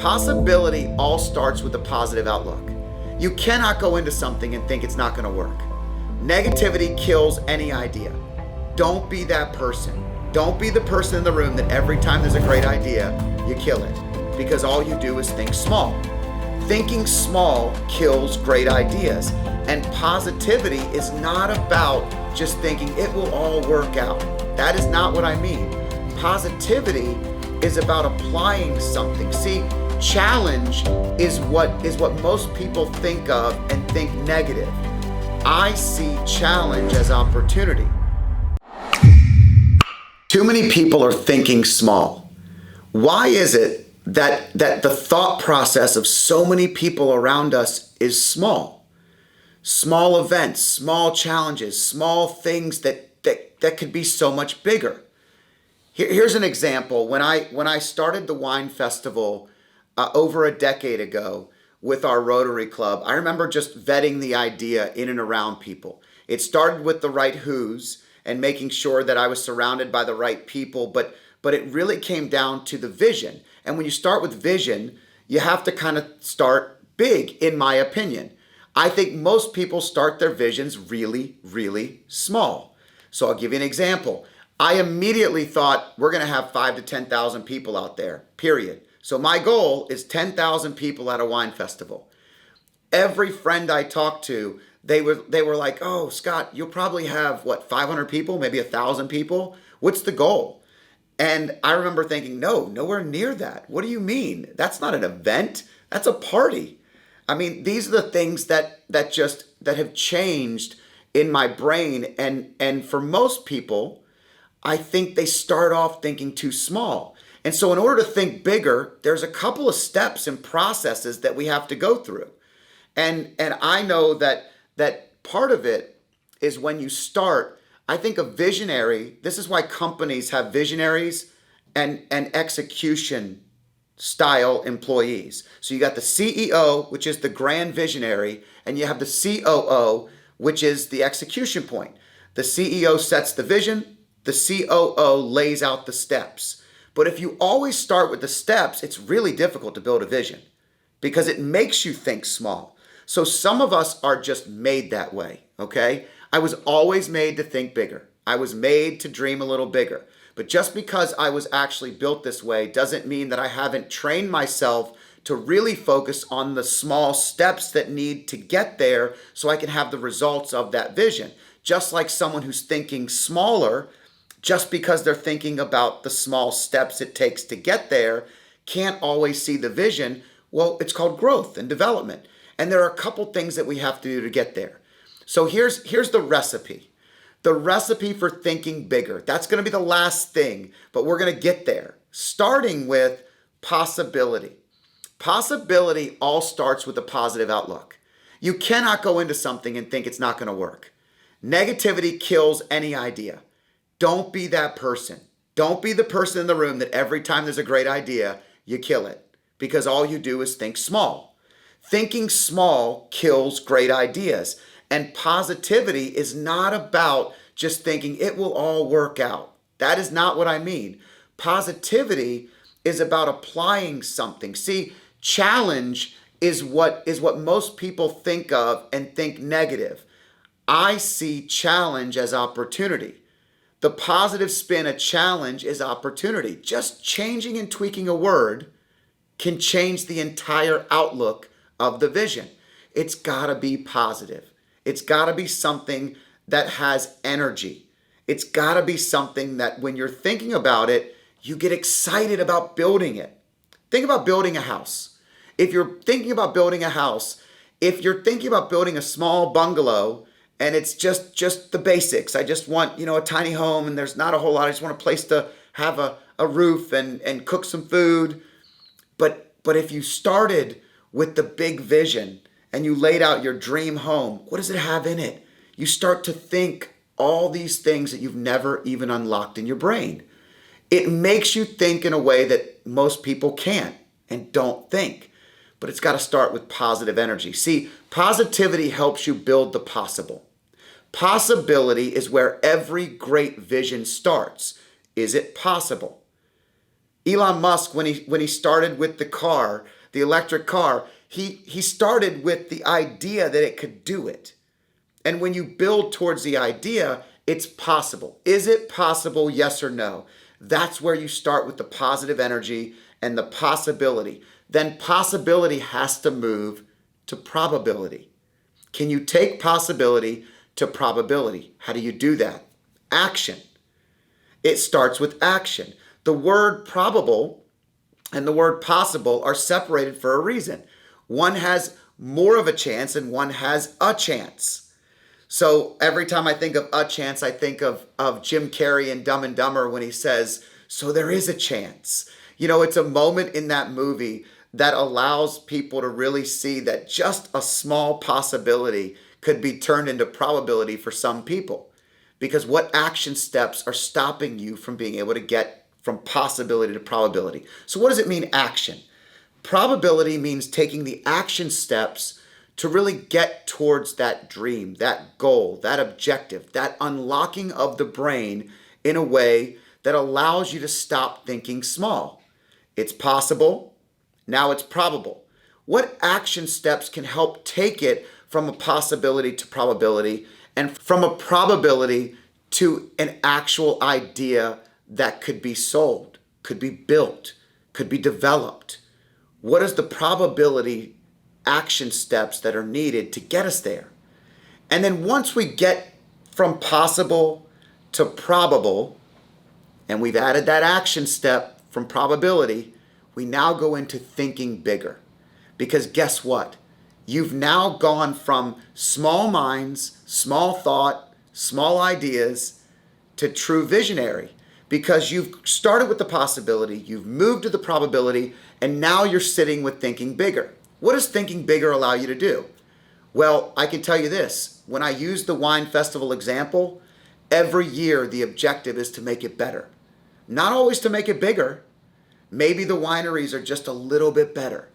Possibility all starts with a positive outlook. You cannot go into something and think it's not going to work. Negativity kills any idea. Don't be that person. Don't be the person in the room that every time there's a great idea, you kill it. Because all you do is think small. Thinking small kills great ideas. And positivity is not about just thinking it will all work out. That is not what I mean. Positivity is about applying something. See, challenge is what most people think of and think negative. I see challenge as opportunity. Too many people are thinking small. Why is it that the thought process of so many people around us is small? Small events, small challenges, small things that could be so much bigger. Here's an example. When I started the wine festival over a decade ago with our Rotary Club, I remember just vetting the idea in and around people. It started with the right who's and making sure that I was surrounded by the right people, but it really came down to the vision. And when you start with vision, you have to kind of start big, in my opinion. I think most people start their visions really, really small. So I'll give you an example. I immediately thought we're going to have 5,000 to 10,000 people out there, period. So my goal is 10,000 people at a wine festival. Every friend I talked to, they were like, oh, Scott, you'll probably have, 500 people, maybe 1,000 people? What's the goal? And I remember thinking, no, nowhere near that. What do you mean? That's not an event. That's a party. I mean, these are the things that have changed in my brain. And for most people, I think they start off thinking too small. And so in order to think bigger, there's a couple of steps and processes that we have to go through. And I know that part of it is when you start. I think a visionary, this is why companies have visionaries and execution style employees. So you got the CEO, which is the grand visionary, and you have the COO, which is the execution point. The CEO sets the vision, the COO lays out the steps. But if you always start with the steps, it's really difficult to build a vision because it makes you think small. So some of us are just made that way, okay? I was always made to think bigger. I was made to dream a little bigger. But just because I was actually built this way doesn't mean that I haven't trained myself to really focus on the small steps that need to get there so I can have the results of that vision. Just like someone who's thinking smaller, just because they're thinking about the small steps it takes to get there, can't always see the vision. Well, it's called growth and development. And there are a couple things that we have to do to get there. So here's the recipe. The recipe for thinking bigger. That's going to be the last thing, but we're going to get there. Starting with possibility. Possibility all starts with a positive outlook. You cannot go into something and think it's not going to work. Negativity kills any idea. Don't be that person. Don't be the person in the room that every time there's a great idea, you kill it. Because all you do is think small. Thinking small kills great ideas. And positivity is not about just thinking it will all work out. That is not what I mean. Positivity is about applying something. See, challenge is what most people think of and think negative. I see challenge as opportunity. The positive spin of challenge is opportunity. Just changing and tweaking a word can change the entire outlook of the vision. It's got to be positive. It's got to be something that has energy. It's got to be something that when you're thinking about it, you get excited about building it. Think about building a house. If you're thinking about building a house, if you're thinking about building a small bungalow and it's just the basics, I just want, a tiny home and there's not a whole lot. I just want a place to have a roof and cook some food. But if you started with the big vision and you laid out your dream home, what does it have in it? You start to think all these things that you've never even unlocked in your brain. It makes you think in a way that most people can't and don't think. But it's got to start with positive energy. See, positivity helps you build the possible. Possibility is where every great vision starts. Is it possible? Elon Musk, when he started with the car, the electric car, he started with the idea that it could do it. And when you build towards the idea, it's possible. Is it possible? Yes or no? That's where you start with the positive energy and the possibility. Then possibility has to move to probability. Can you take possibility to probability? How do you do that? Action. It starts with action. The word probable and the word possible are separated for a reason. One has more of a chance and one has a chance. So every time I think of a chance, I think of Jim Carrey in Dumb and Dumber when he says, so there is a chance. It's a moment in that movie that allows people to really see that just a small possibility could be turned into probability for some people. Because what action steps are stopping you from being able to get from possibility to probability? So what does it mean, action? Probability means taking the action steps to really get towards that dream, that goal, that objective, that unlocking of the brain in a way that allows you to stop thinking small. It's possible, now it's probable. What action steps can help take it from a possibility to probability and from a probability to an actual idea that could be sold, could be built, could be developed? What is the probability action steps that are needed to get us there? And then once we get from possible to probable, and we've added that action step from probability, we now go into thinking bigger. Because guess what? You've now gone from small minds, small thought, small ideas to true visionary. Because you've started with the possibility, you've moved to the probability, and now you're sitting with thinking bigger. What does thinking bigger allow you to do? Well, I can tell you this. When I use the wine festival example, every year the objective is to make it better. Not always to make it bigger. Maybe the wineries are just a little bit better.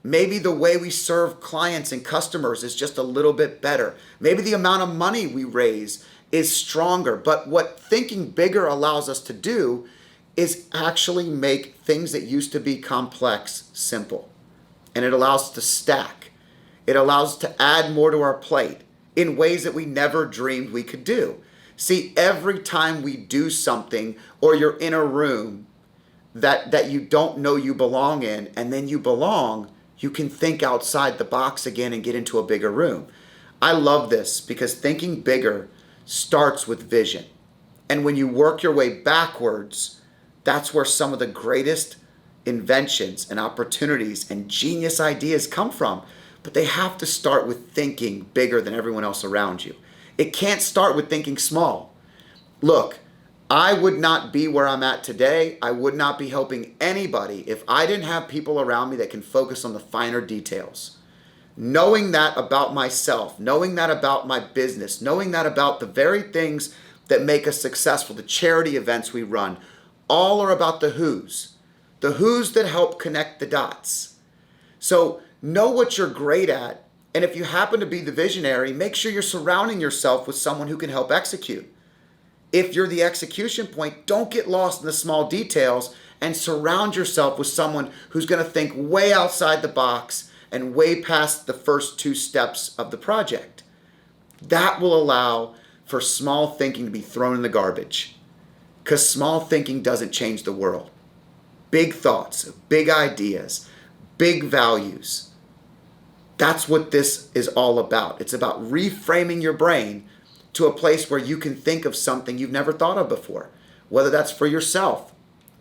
Maybe the way we serve clients and customers is just a little bit better. Maybe the amount of money we raise is stronger. But what thinking bigger allows us to do is actually make things that used to be complex simple. And it allows us to stack. It allows us to add more to our plate in ways that we never dreamed we could do. See, every time we do something or you're in a room that you don't know you belong in, and then you belong, you can think outside the box again and get into a bigger room. I love this because thinking bigger starts with vision. And when you work your way backwards, that's where some of the greatest inventions and opportunities and genius ideas come from. But they have to start with thinking bigger than everyone else around you. It can't start with thinking small. Look, I would not be where I'm at today. I would not be helping anybody if I didn't have people around me that can focus on the finer details. Knowing that about myself, knowing that about my business, knowing that about the very things that make us successful, the charity events we run, all are about the who's. The who's that help connect the dots. So know what you're great at, and if you happen to be the visionary, make sure you're surrounding yourself with someone who can help execute. If you're the execution point, don't get lost in the small details and surround yourself with someone who's going to think way outside the box and way past the first two steps of the project. That will allow for small thinking to be thrown in the garbage, because small thinking doesn't change the world. Big thoughts, big ideas, big values. That's what this is all about. It's about reframing your brain to a place where you can think of something you've never thought of before, whether that's for yourself,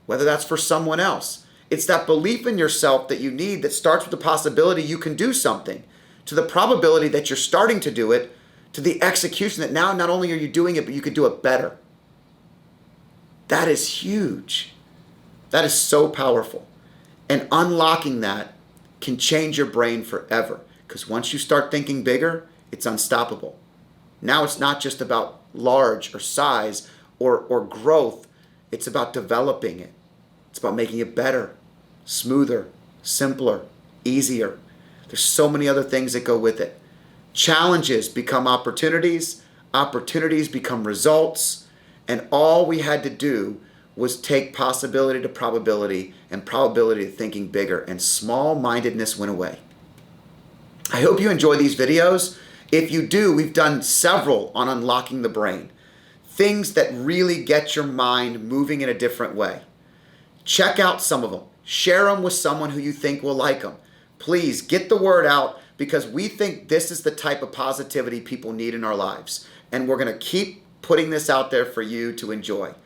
whether that's for someone else. It's that belief in yourself that you need that starts with the possibility you can do something, to the probability that you're starting to do it, to the execution that now not only are you doing it, but you could do it better. That is huge. That is so powerful. And unlocking that can change your brain forever. Because once you start thinking bigger, it's unstoppable. Now it's not just about large or size or growth. It's about developing it. It's about making it better, smoother, simpler, easier. There's so many other things that go with it. Challenges become opportunities. Opportunities become results. And all we had to do was take possibility to probability and probability to thinking bigger, and small-mindedness went away. I hope you enjoy these videos. If you do, we've done several on unlocking the brain. Things that really get your mind moving in a different way. Check out some of them. Share them with someone who you think will like them. Please get the word out, because we think this is the type of positivity people need in our lives. And we're going to keep putting this out there for you to enjoy.